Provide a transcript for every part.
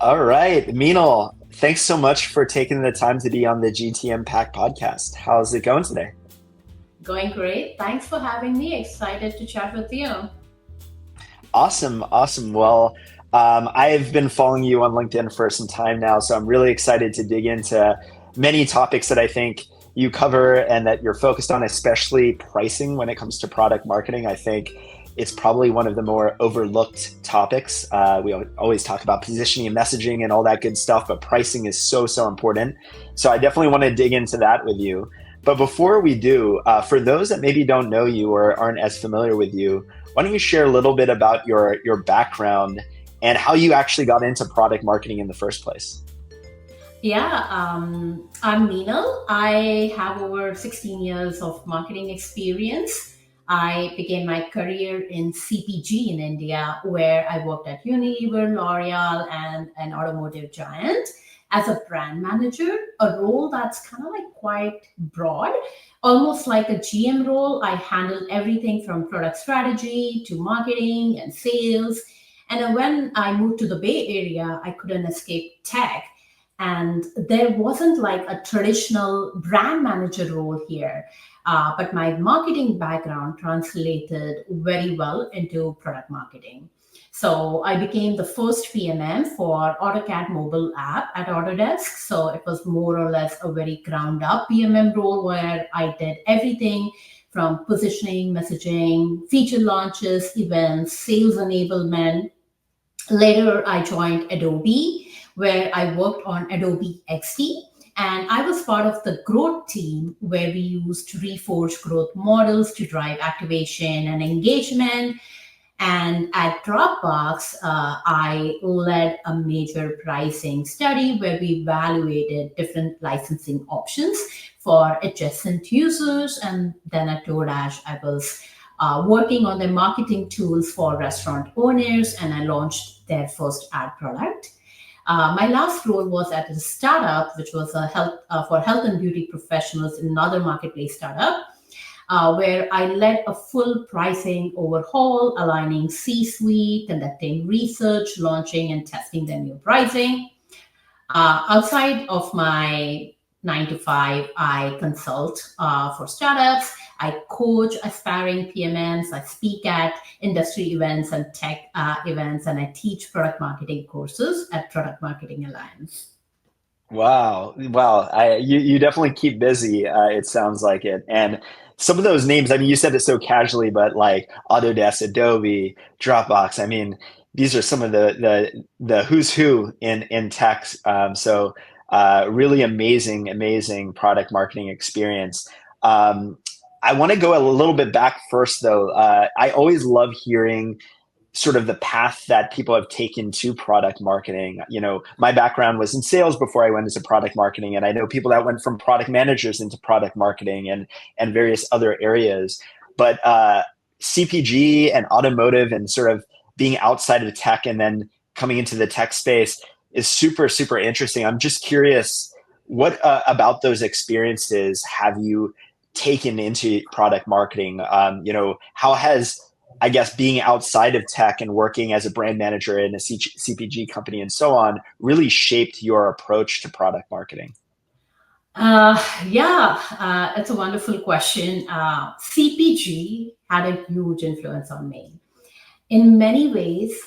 All right, Meenal, thanks so much for taking the time to be on the GTM Pack podcast. How's it going today? Going great. Thanks for having me. Excited to chat with you. Awesome, awesome. Well, I've been following you on LinkedIn for some time now, so I'm really excited to dig into many topics that I think you cover and that you're focused on, especially pricing when it comes to product marketing. I think it's probably one of the more overlooked topics. We always talk about positioning and messaging and all that good stuff, but pricing is so, so important. So I definitely want to dig into that with you. But before we do, for those that maybe don't know you or aren't as familiar with you, why don't you share a little bit about your background and how you actually got into product marketing in the first place? I'm Meenal. I have over 16 years of marketing experience. I began my career in CPG in India, where I worked at Unilever, L'Oreal, and an automotive giant as a brand manager, a role that's kind of like quite broad, almost like a GM role. I handled everything from product strategy to marketing and sales. And then when I moved to the Bay Area, I couldn't escape tech. And there wasn't like a traditional brand manager role here. But my marketing background translated very well into product marketing. So I became the first PMM for AutoCAD mobile app at Autodesk. So it was more or less a very ground up PMM role where I did everything from positioning, messaging, feature launches, events, sales enablement. Later, I joined Adobe, where I worked on Adobe XD. And I was part of the growth team where we used reforged growth models to drive activation and engagement. And at Dropbox, I led a major pricing study where we evaluated different licensing options for adjacent users. And then at DoorDash, I was working on the marketing tools for restaurant owners, and I launched their first ad product. My last role was at a startup, which was a health for health and beauty professionals in another marketplace startup, where I led a full pricing overhaul, aligning C-suite, conducting research, launching and testing the new pricing. Outside of my 9 to 5, I consult for startups. I coach aspiring PMMs. I speak at industry events and tech events, and I teach product marketing courses at Product Marketing Alliance. Wow, wow. You definitely keep busy. It sounds like it. And some of those names, I mean, you said it so casually, but like Autodesk, Adobe, Dropbox. I mean, these are some of the who's who in tech. Really amazing, amazing product marketing experience. Um, I want to go a little bit back first, though. I always love hearing sort of the path that people have taken to product marketing. You know, my background was in sales before I went into product marketing, and I know people that went from product managers into product marketing and various other areas. But CPG and automotive and sort of being outside of tech and then coming into the tech space is super, super interesting. I'm just curious, what about those experiences have you taken into product marketing? How has, I guess, being outside of tech and working as a brand manager in a CPG company and so on really shaped your approach to product marketing? It's a wonderful question. CPG had a huge influence on me. In many ways,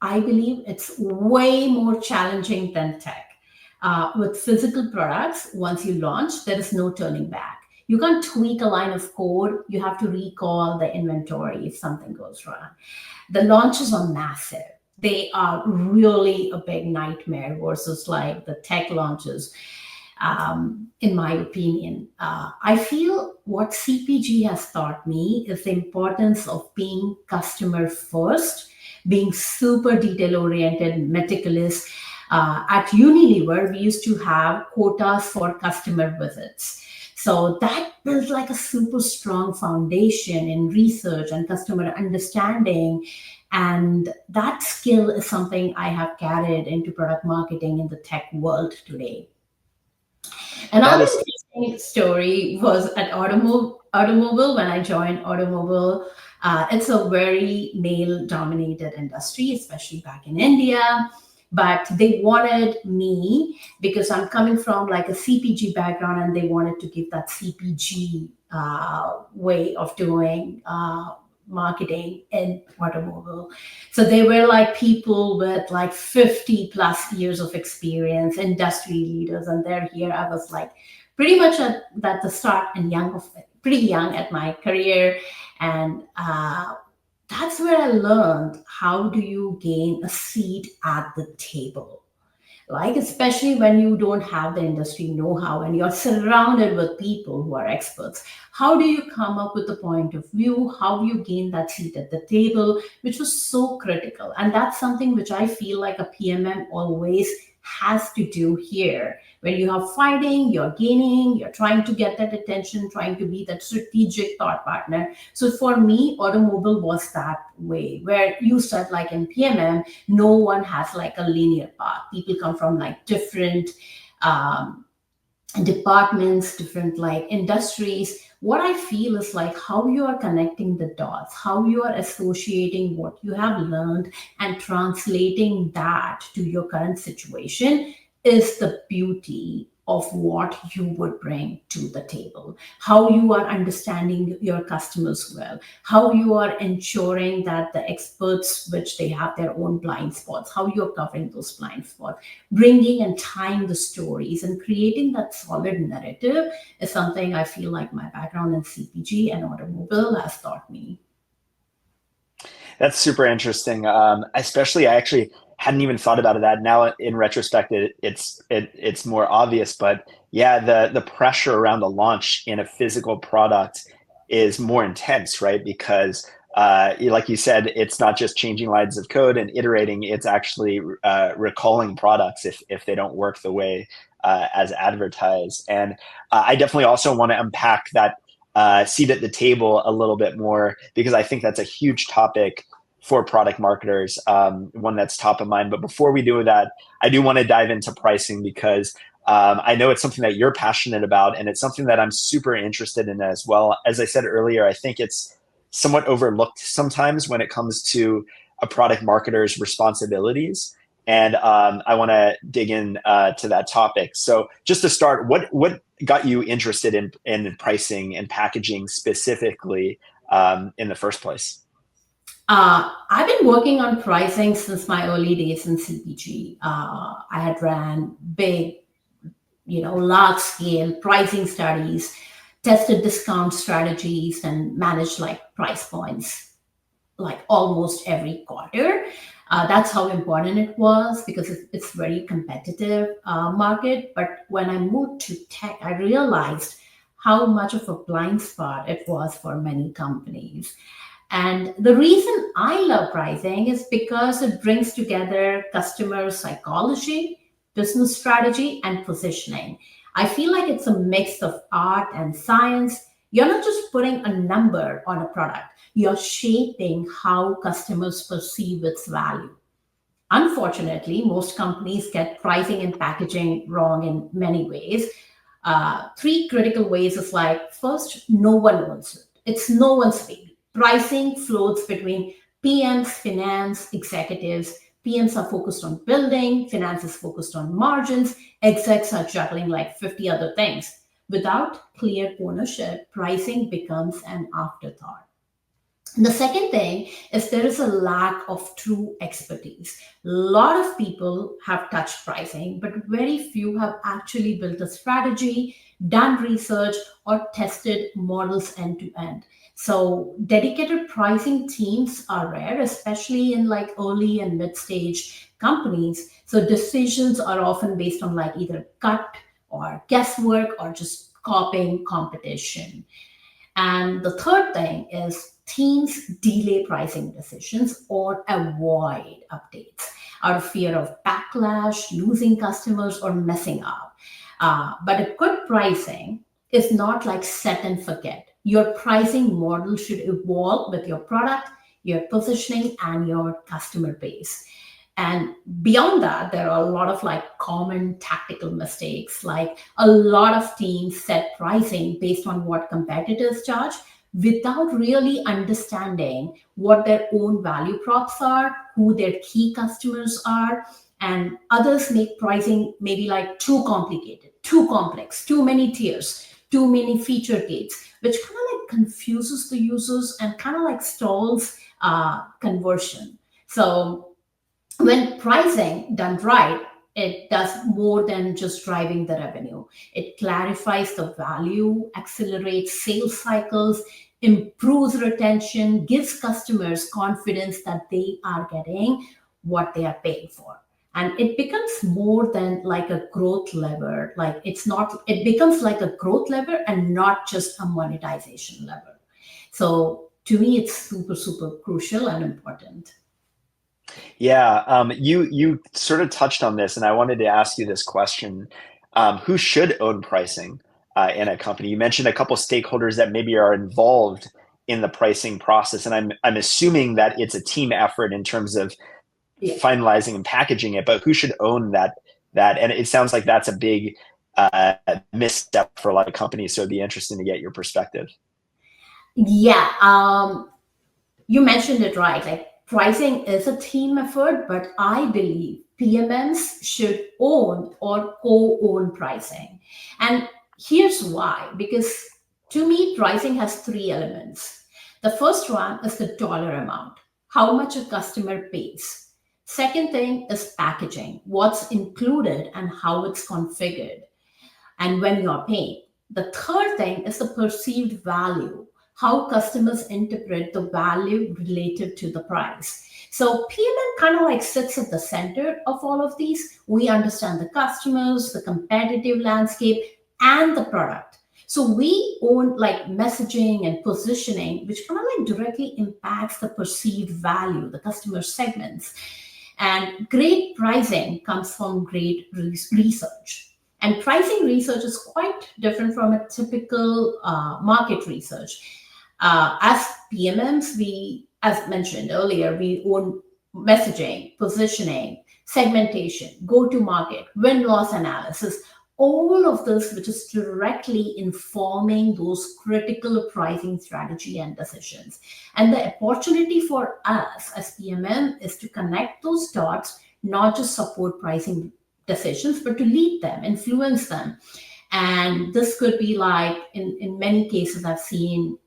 I believe it's way more challenging than tech. With physical products, once you launch, there is no turning back. You can't tweak a line of code. You have to recall the inventory if something goes wrong. The launches are massive. They are really a big nightmare versus like the tech launches, in my opinion. I feel what CPG has taught me is the importance of being customer first, being super detail oriented, meticulous. At Unilever, we used to have quotas for customer visits. So that builds like a super strong foundation in research and customer understanding. And that skill is something I have carried into product marketing in the tech world today. That Another is interesting story was at Automobile when I joined Automobile. It's a very male dominated industry, especially back in India. but they wanted me because I'm coming from like a CPG background, and they wanted to give that CPG way of doing marketing in automobile. So they were like people with like 50 plus years of experience, industry leaders, and they're here. I was like pretty much at the start and pretty young at my career, and that's where I learned how do you gain a seat at the table, like especially when you don't have the industry know-how and you're surrounded with people who are experts. How do you come up with a point of view? How do you gain that seat at the table, which was so critical? And that's something which I feel like a PMM always has to do here. When you have fighting, you're gaining, you're trying to get that attention, trying to be that strategic thought partner. So for me, automobile was that way, where you said like in PMM, no one has like a linear path. People come from like different um, departments, different like industries. What I feel is like how you are connecting the dots, how you are associating what you have learned and translating that to your current situation is the beauty of what you would bring to the table. How you are understanding your customers well, how you are ensuring that the experts, which they have their own blind spots, how you're covering those blind spots, bringing and tying the stories and creating that solid narrative is something I feel like my background in CPG and automobile has taught me. That's super interesting. Especially, I actually hadn't even thought about that. Now, in retrospect, it's more obvious. But yeah, the pressure around the launch in a physical product is more intense, right? Because like you said, it's not just changing lines of code and iterating; it's actually recalling products if they don't work the way as advertised. And I definitely also want to unpack that seat at the table a little bit more because I think that's a huge topic for product marketers, one that's top of mind. But before we do that, I do want to dive into pricing because I know it's something that you're passionate about, and it's something that I'm super interested in as well. As I said earlier, I think it's somewhat overlooked sometimes when it comes to a product marketer's responsibilities. And I want to dig in to that topic. So just to start, what got you interested in pricing and packaging specifically in the first place? I've been working on pricing since my early days in CPG. I had ran big, large scale pricing studies, tested discount strategies, and managed like price points like almost every quarter. That's how important it was because it's very competitive market. But when I moved to tech, I realized how much of a blind spot it was for many companies. And the reason I love pricing is because it brings together customer psychology, business strategy, and positioning. I feel like it's a mix of art and science. You're not just putting a number on a product, you're shaping how customers perceive its value. Unfortunately, most companies get pricing and packaging wrong in many ways. Three critical ways is like first, no one owns it. It's no one's baby. Pricing floats between PMs, finance, executives. PMs are focused on building, finance is focused on margins, execs are juggling like 50 other things. Without clear ownership, pricing becomes an afterthought. And the second thing is there is a lack of true expertise. A lot of people have touched pricing, but very few have actually built a strategy, done research, or tested models end to end. So dedicated pricing teams are rare, especially in like early and mid stage companies. So decisions are often based on like either gut or guesswork or just copying competition. And the third thing is teams delay pricing decisions or avoid updates out of fear of backlash, losing customers, or messing up. But a good pricing is not like set and forget. Your pricing model should evolve with your product, your positioning, and your customer base. And beyond that, there are a lot of like common tactical mistakes. Like a lot of teams set pricing based on what competitors charge without really understanding what their own value props are, who their key customers are, and others make pricing maybe like too complicated, too complex, too many tiers, too many feature gates, which kind of like confuses the users and kind of like stalls conversion. So when pricing done right, it does more than just driving the revenue. It clarifies the value, accelerates sales cycles, improves retention, gives customers confidence that they are getting what they are paying for. And it becomes more than like a growth lever. Like it's not, it becomes like a growth lever and not just a monetization lever. So to me, it's super, super crucial and important. Yeah, you sort of touched on this, and I wanted to ask you this question. Who should own pricing in a company? You mentioned a couple stakeholders that maybe are involved in the pricing process, and I'm assuming that it's a team effort in terms of Yeah. finalizing and packaging it, but who should own that? And it sounds like that's a big misstep for a lot of companies, so it'd be interesting to get your perspective. Yeah, you mentioned it right. Like pricing is a team effort, but I believe PMMs should own or co-own pricing. And here's why. Because to me, pricing has three elements. The first one is the dollar amount, how much a customer pays. Second thing is packaging, what's included and how it's configured and when you're paying. The third thing is the perceived value, how customers interpret the value relative to the price. So PMM kind of like sits at the center of all of these. We understand the customers, the competitive landscape, and the product. So we own like messaging and positioning, which kind of like directly impacts the perceived value, the customer segments. And great pricing comes from great research. And pricing research is quite different from a typical market research. As PMMs, we, as mentioned earlier, we own messaging, positioning, segmentation, go to market, win loss analysis, all of this, which is directly informing those critical pricing strategy and decisions. And the opportunity for us as PMM is to connect those dots, not just support pricing decisions, but to lead them, influence them. And this could be like in many cases I've seen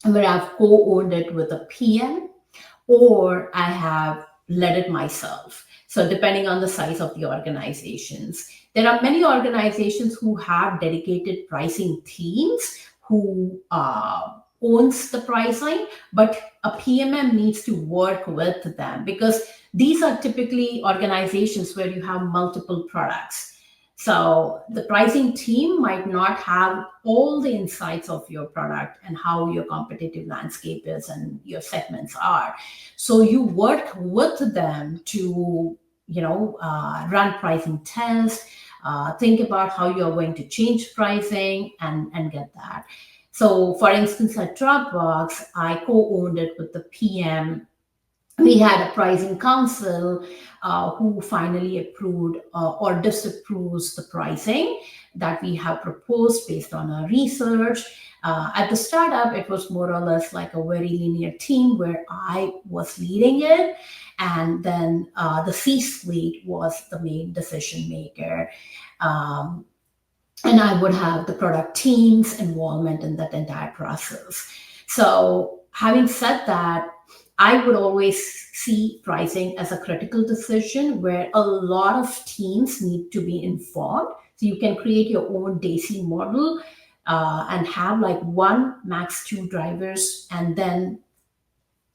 where I've co-owned it with a PM or I have led it myself. So depending on the size of the organizations, there are many organizations who have dedicated pricing teams who owns the pricing, but a PMM needs to work with them because these are typically organizations where you have multiple products. So the pricing team might not have all the insights of your product and how your competitive landscape is and your segments are. So you work with them to, run pricing tests, think about how you're going to change pricing and get that. So for instance, at Dropbox, I co-owned it with the PM. We had a pricing council who finally approved or disapproves the pricing that we have proposed based on our research. At the startup, it was more or less like a very linear team where I was leading it, and then the C-suite was the main decision maker. Um, and I would have the product team's involvement in that entire process. So, having said that, I would always see pricing as a critical decision where a lot of teams need to be informed. So you can create your own DAISY model and have like one, max two drivers, and then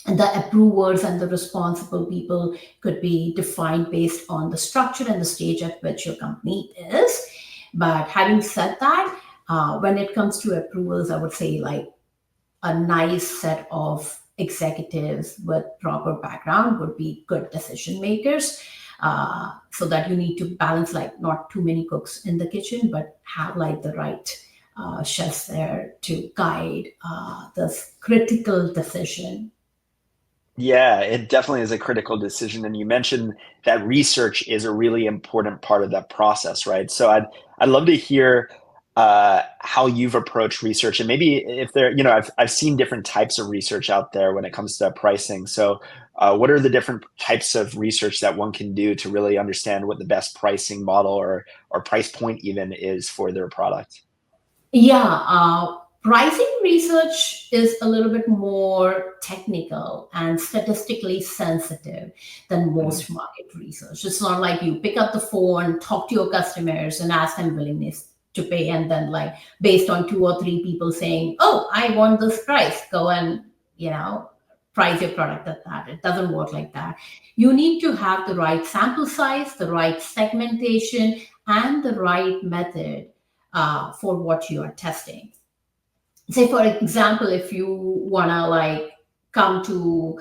the approvers and the responsible people could be defined based on the structure and the stage at which your company is. But having said that, when it comes to approvals, I would say like a nice set of executives with proper background would be good decision makers, so that you need to balance like not too many cooks in the kitchen but have like the right chefs there to guide this critical decision. Yeah, it definitely is a critical decision. And you mentioned that research is a really important part of that process, right? So I'd love to hear how you've approached research, and maybe if there, I've seen different types of research out there when it comes to pricing. So what are the different types of research that one can do to really understand what the best pricing model or price point even is for their product? Yeah, pricing research is a little bit more technical and statistically sensitive than Mhm. most market research. It's not like you pick up the phone, talk to your customers, and ask them willingness to pay, and then like based on two or three people saying, "Oh, I want this price," go and you know price your product at that. It doesn't work like that. You need to have the right sample size, the right segmentation, and the right method for what you are testing. Say, for example, if you want to like come to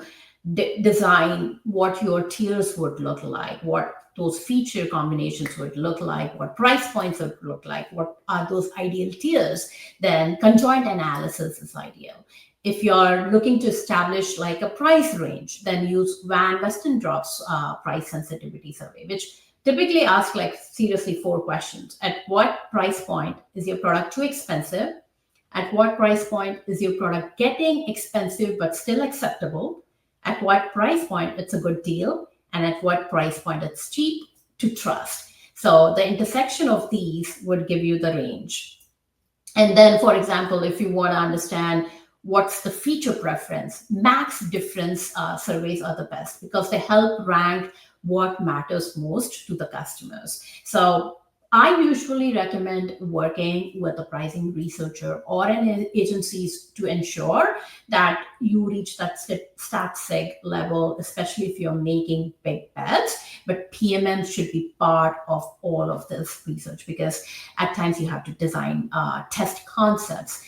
design what your tiers would look like, what those feature combinations would look like, what price points would look like, what are those ideal tiers, then conjoint analysis is ideal. If you're looking to establish like a price range, then use Van Westendrop's price sensitivity survey, which typically asks like seriously four questions. At what price point is your product too expensive? At what price point is your product getting expensive but still acceptable? At what price point it's a good deal? And at what price point it's cheap to trust? So the intersection of these would give you the range. And then, for example, if you want to understand what's the feature preference, max difference surveys are the best because they help rank what matters most to the customers. So I usually recommend working with a pricing researcher or an agencies to ensure that you reach that stat seg level, especially if you're making big bets. But PMM should be part of all of this research because at times you have to design test concepts,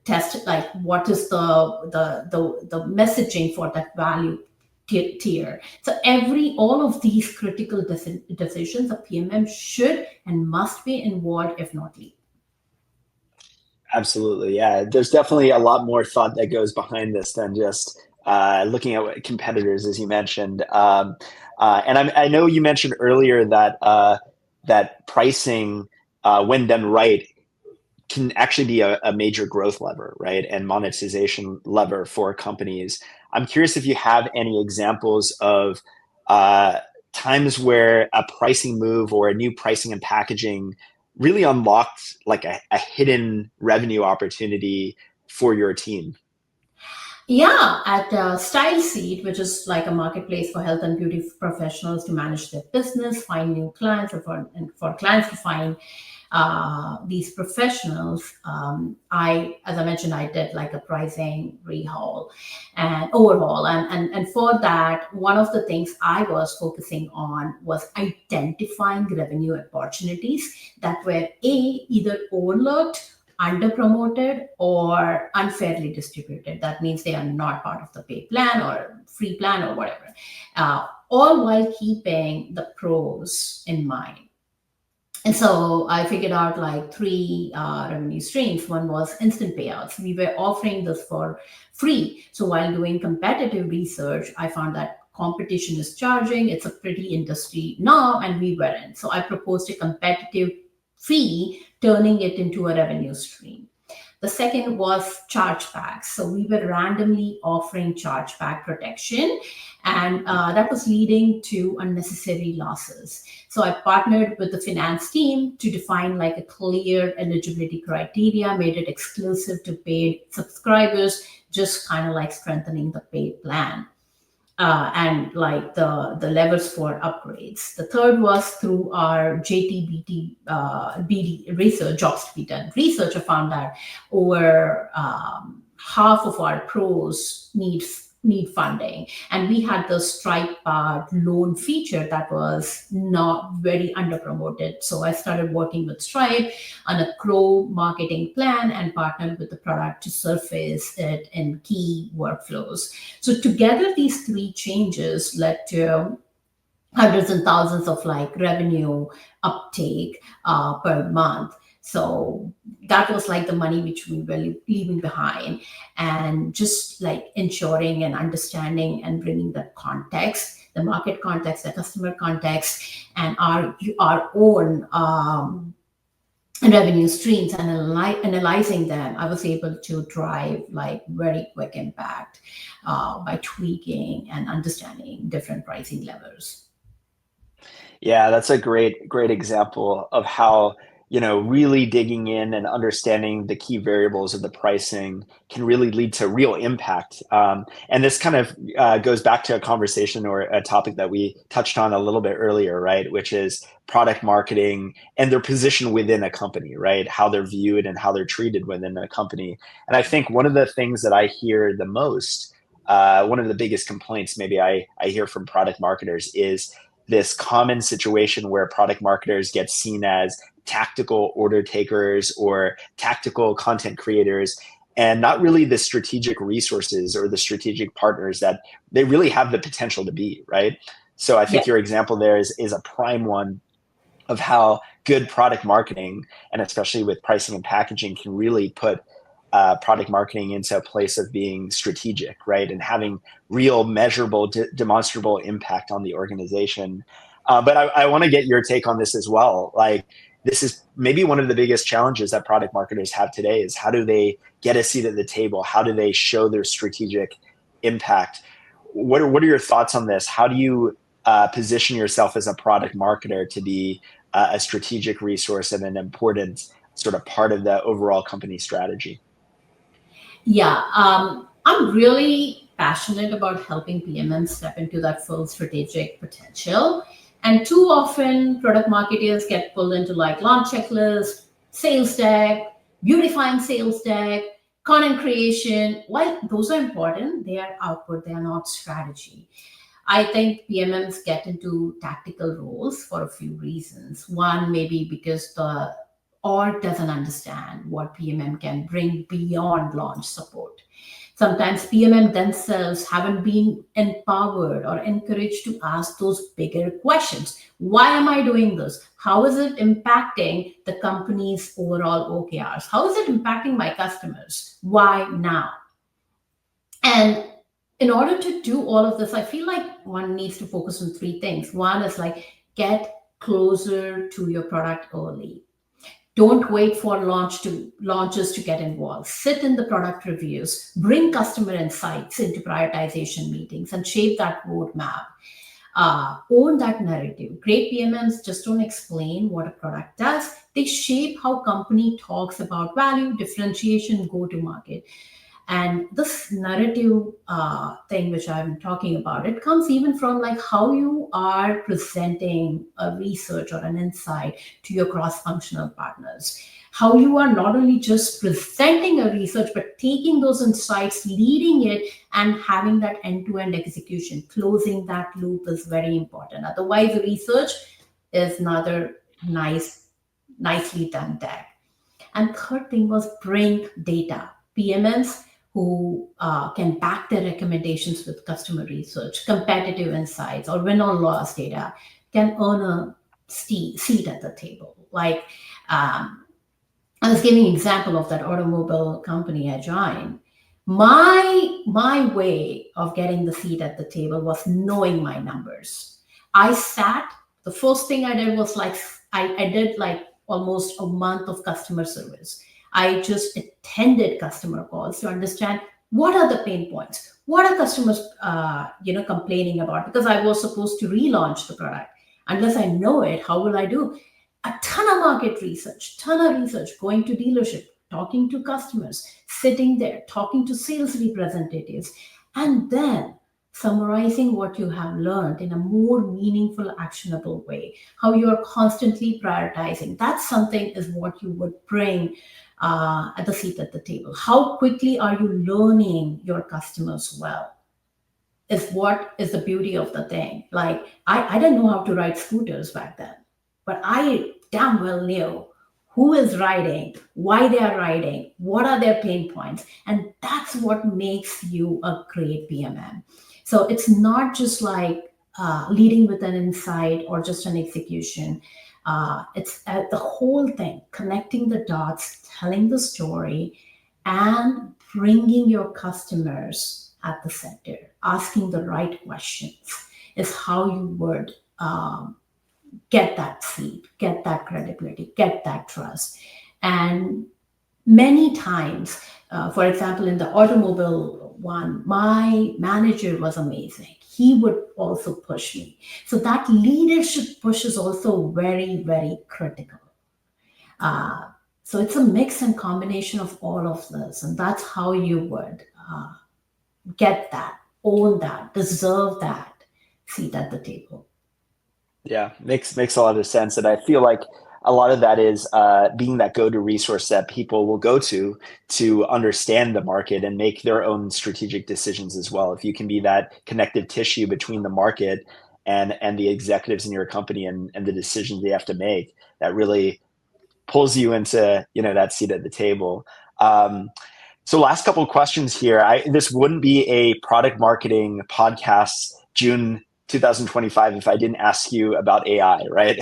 test like what is the messaging for that value tier. So every all of these critical decisions, a PMM should and must be involved, if not lead. Absolutely. Yeah. There's definitely a lot more thought that goes behind this than just looking at what competitors, as you mentioned. I know you mentioned earlier that that pricing, when done right, can actually be a major growth lever, right? And monetization lever for companies. I'm curious if you have any examples of uh, times where a pricing move or a new pricing and packaging really unlocked like a hidden revenue opportunity for your team. Yeah, at Style Seed, which is like a marketplace for health and beauty professionals to manage their business, find new clients, and for clients to find these professionals. As I mentioned, I did like a pricing rehaul and overhaul, and for that, one of the things I was focusing on was identifying revenue opportunities that were either overlooked, under promoted, or unfairly distributed. That means they are not part of the paid plan or free plan or whatever, all while keeping the pros in mind. And so I figured out like three revenue streams. One was instant payouts. We were offering this for free. So while doing competitive research, I found that competition is charging. It's a pretty industry now, and we weren't. So I proposed a competitive fee, turning it into a revenue stream. The second was chargebacks. So we were randomly offering chargeback protection, and that was leading to unnecessary losses. So I partnered with the finance team to define like a clear eligibility criteria, made it exclusive to paid subscribers, just kind of like strengthening the paid plan. And like the levers for upgrades. The third was through our JTBT BD research, jobs to be done research. I found that over half of our pros need funding, and we had the Stripe loan feature that was not very under promoted. So I started working with Stripe on a grow marketing plan and partnered with the product to surface it in key workflows. So together, these three changes led to hundreds and thousands of like revenue uptake per month. So that was like the money which we were leaving behind, and just like ensuring and understanding and bringing the context, the market context, the customer context, and our own and revenue streams and analyzing them, I was able to drive like very quick impact by tweaking and understanding different pricing levers. Yeah, that's a great example of how, really digging in and understanding the key variables of the pricing can really lead to real impact. And this kind of goes back to a conversation or a topic that we touched on a little bit earlier, right? Which is product marketing and their position within a company, right? How they're viewed and how they're treated within a company. And I think one of the things that I hear the most, one of the biggest complaints maybe I hear from product marketers is this common situation where product marketers get seen as tactical order takers or tactical content creators and not really the strategic resources or the strategic partners that they really have the potential to be, right? So I Yeah. think your example there is a prime one of how good product marketing and especially with pricing and packaging can really put product marketing into a place of being strategic, right? And having real measurable, demonstrable impact on the organization. But I want to get your take on this as well. Like, this is maybe one of the biggest challenges that product marketers have today is how do they get a seat at the table? How do they show their strategic impact? What are your thoughts on this? How do you position yourself as a product marketer to be a strategic resource and an important sort of part of the overall company strategy? Yeah, I'm really passionate about helping PMMs step into that full strategic potential. And too often, product marketers get pulled into like launch checklist, sales deck, beautifying sales deck, content creation. While those are important, they are output, they are not strategy. I think PMMs get into tactical roles for a few reasons. One, maybe because the org doesn't understand what PMM can bring beyond launch support. Sometimes PMM themselves haven't been empowered or encouraged to ask those bigger questions. Why am I doing this? How is it impacting the company's overall OKRs? How is it impacting my customers? Why now? And in order to do all of this, I feel like one needs to focus on three things. One is like get closer to your product early. Don't wait for launches to get involved. Sit in the product reviews, bring customer insights into prioritization meetings, and shape that roadmap. Own that narrative. Great PMMs just don't explain what a product does. They shape how company talks about value, differentiation, go to market. And this narrative thing which I'm talking about, it comes even from like how you are presenting a research or an insight to your cross-functional partners. How you are not only just presenting a research, but taking those insights, leading it, and having that end-to-end execution. Closing that loop is very important. Otherwise, research is another nicely done deck. And third thing was bring data. PMMs who can back their recommendations with customer research, competitive insights, or win or loss data can earn a seat at the table. Like I was giving an example of that automobile company I joined. My way of getting the seat at the table was knowing my numbers. I sat. The first thing I did was like I did like almost a month of customer service. I just attended customer calls to understand what are the pain points, what are customers complaining about, because I was supposed to relaunch the product. Unless I know it, how will I do? A ton of market research, ton of research, going to dealership, talking to customers, sitting there, talking to sales representatives, and then summarizing what you have learned in a more meaningful, actionable way. How you are constantly prioritizing. That's something is what you would bring at the seat at the table. How quickly are you learning your customers well? Is what is the beauty of the thing. Like I didn't know how to ride scooters back then, but I damn well knew who is riding, why they are riding, what are their pain points, and that's what makes you a great PMM. So it's not just like leading with an insight or just an execution. It's the whole thing, connecting the dots, telling the story, and bringing your customers at the center, asking the right questions is how you would get that seat, get that credibility, get that trust. And many times, for example, in the automobile one, my manager was amazing. He would also push me. So that leadership push is also very, very critical. Uh, so it's a mix and combination of all of this. And that's how you would get that, own that, deserve that seat at the table. Yeah, makes a lot of sense, and I feel like a lot of that is being that go-to resource that people will go to understand the market and make their own strategic decisions as well. If you can be that connective tissue between the market and the executives in your company and the decisions they have to make, that really pulls you into that seat at the table. So last couple of questions here. This wouldn't be a product marketing podcast June 2025 if I didn't ask you about AI, right?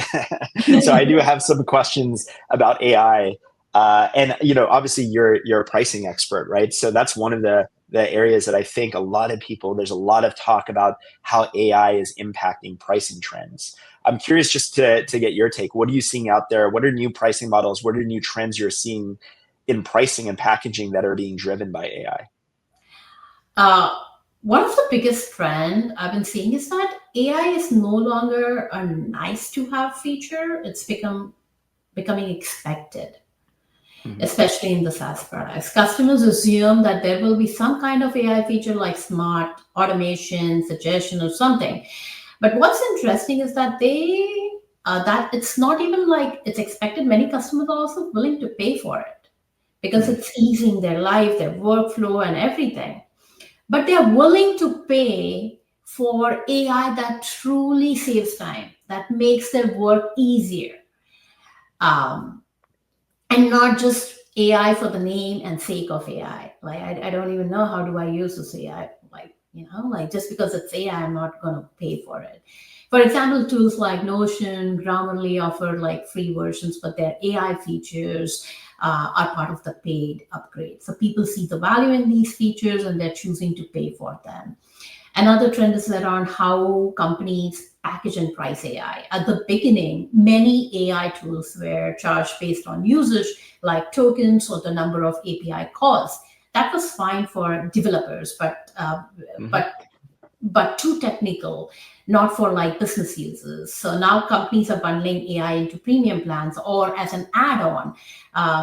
So I do have some questions about AI. And obviously you're a pricing expert, right? So that's one of the areas that I think a lot of people, there's a lot of talk about how AI is impacting pricing trends. I'm curious just to get your take. What are you seeing out there? What are new pricing models? What are new trends you're seeing in pricing and packaging that are being driven by AI? Uh, One of the biggest trend I've been seeing is that AI is no longer a nice to have feature. It's becoming expected, Mhm. especially in the SaaS products. Customers assume that there will be some kind of AI feature like smart automation, suggestion, or something. But what's interesting is that that it's not even like it's expected. Many customers are also willing to pay for it because Mhm. it's easing their life, their workflow, and everything. But they're willing to pay for AI that truly saves time, that makes their work easier, um, and not just AI for the name and sake of AI. Like I don't even know how do I use this AI. Like just because it's AI, I'm not going to pay for it. For example, tools like Notion, Grammarly offer like free versions, but their AI features are part of the paid upgrade. So people see the value in these features and they're choosing to pay for them. Another trend is around how companies package and price AI. At the beginning, many AI tools were charged based on usage, like tokens or the number of API calls. That was fine for developers, Mhm. but too technical, not for like business users. So now companies are bundling AI into premium plans or as an add-on.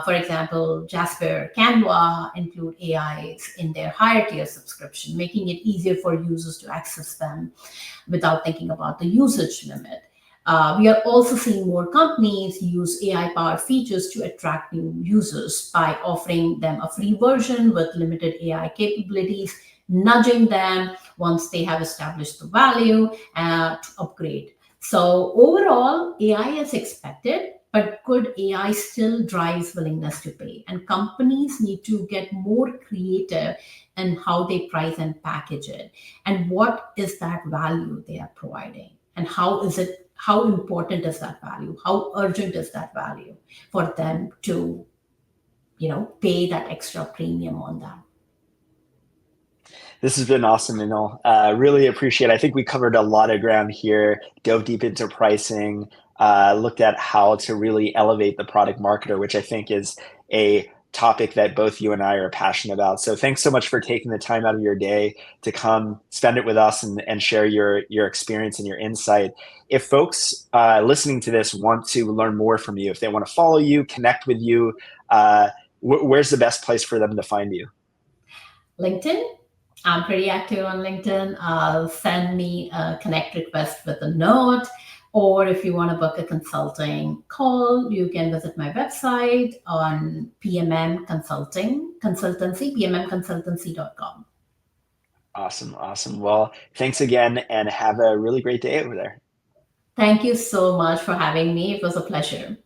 For example, Jasper, Canva include AIs in their higher tier subscription, making it easier for users to access them without thinking about the usage limit. We are also seeing more companies use AI powered features to attract new users by offering them a free version with limited AI capabilities, nudging them once they have established the value to upgrade. So, overall, AI is expected, but good AI still drives willingness to pay. And companies need to get more creative in how they price and package it, and what is that value they are providing, and how important is that value, how urgent is that value for them to pay that extra premium on that. This has been awesome, Minal. Really appreciate it. I think we covered a lot of ground here, dove deep into pricing, looked at how to really elevate the product marketer, which I think is a topic that both you and I are passionate about. So thanks so much for taking the time out of your day to come spend it with us and share your experience and your insight. If folks listening to this want to learn more from you, if they want to follow you, connect with you, where's the best place for them to find you? LinkedIn. I'm pretty active on LinkedIn. Send me a connect request with a note. Or if you want to book a consulting call, you can visit my website on PMM Consultancy, pmmconsultancy.com. Awesome. Awesome. Well, thanks again and have a really great day over there. Thank you so much for having me. It was a pleasure.